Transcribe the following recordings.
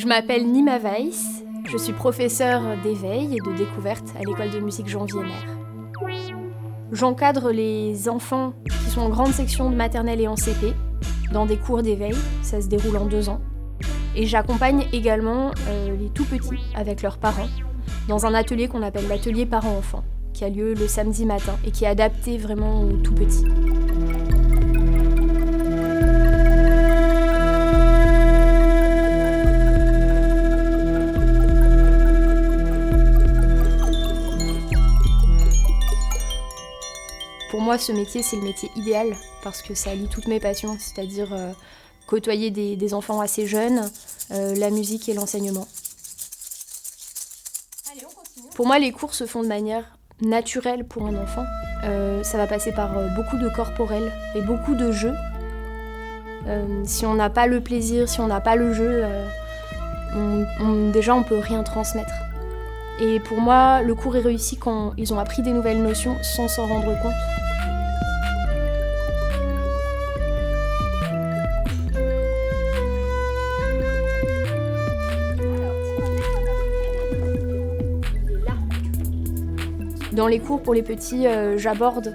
Je m'appelle Nima Weiss, je suis professeure d'éveil et de découverte à l'école de musique Jean Wiener. J'encadre les enfants qui sont en grande section de maternelle et en CP, dans des cours d'éveil, ça se déroule en 2 ans. Et j'accompagne également les tout-petits avec leurs parents, dans un atelier qu'on appelle l'atelier parents-enfants, qui a lieu le samedi matin et qui est adapté vraiment aux tout-petits. Pour moi, ce métier, c'est le métier idéal parce que ça allie toutes mes passions, c'est-à-dire côtoyer des enfants assez jeunes, la musique et l'enseignement. Allez, on continue. Pour moi, les cours se font de manière naturelle pour un enfant. Ça va passer par beaucoup de corporel et beaucoup de jeux. Si on n'a pas le plaisir, si on n'a pas le jeu, déjà on peut rien transmettre. Et pour moi, le cours est réussi quand ils ont appris des nouvelles notions sans s'en rendre compte. Dans les cours pour les petits, j'aborde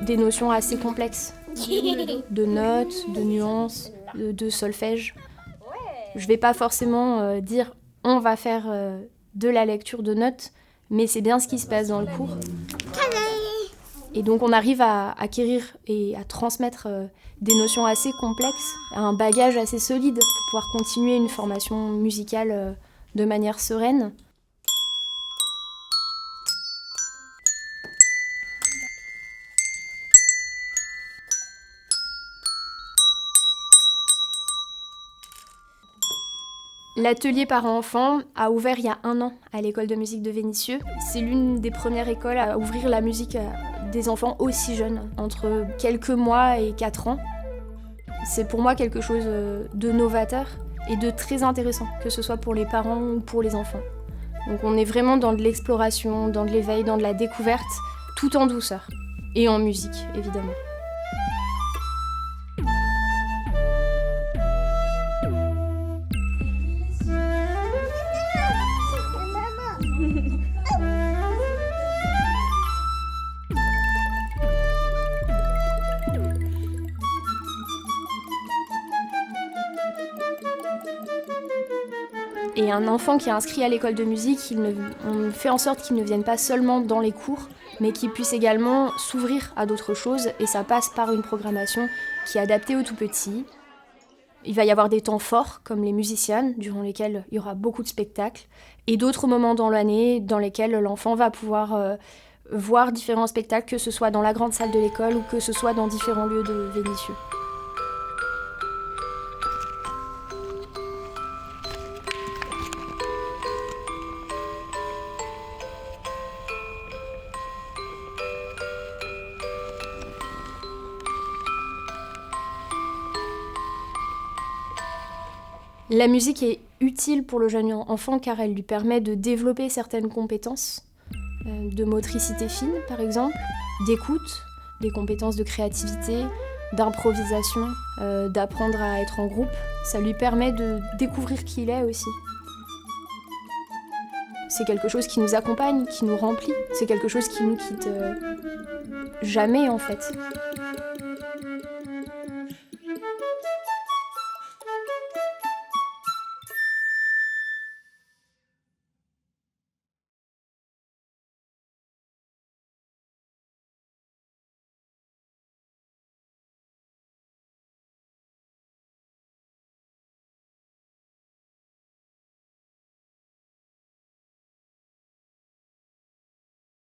des notions assez complexes, de notes, de nuances, de solfège. Je vais pas forcément dire on va faire de la lecture de notes, mais c'est bien ce qui se passe dans le cours. Et donc on arrive à acquérir et à transmettre des notions assez complexes, un bagage assez solide pour pouvoir continuer une formation musicale de manière sereine. L'atelier parents-enfants a ouvert il y a 1 an à l'école de musique de Vénissieux. C'est l'une des premières écoles à ouvrir la musique à des enfants aussi jeunes, entre quelques mois et 4 ans. C'est pour moi quelque chose de novateur et de très intéressant, que ce soit pour les parents ou pour les enfants. Donc on est vraiment dans de l'exploration, dans de l'éveil, dans de la découverte, tout en douceur. Et en musique, évidemment. Et un enfant qui est inscrit à l'école de musique, on fait en sorte qu'il ne vienne pas seulement dans les cours, mais qu'il puisse également s'ouvrir à d'autres choses. Et ça passe par une programmation qui est adaptée aux tout-petits. Il va y avoir des temps forts, comme les musiciennes, durant lesquels il y aura beaucoup de spectacles, et d'autres moments dans l'année dans lesquels l'enfant va pouvoir voir différents spectacles, que ce soit dans la grande salle de l'école ou que ce soit dans différents lieux de Vénissieux. La musique est utile pour le jeune enfant car elle lui permet de développer certaines compétences, de motricité fine par exemple, d'écoute, des compétences de créativité, d'improvisation, d'apprendre à être en groupe. Ça lui permet de découvrir qui il est aussi. C'est quelque chose qui nous accompagne, qui nous remplit, c'est quelque chose qui nous quitte jamais en fait.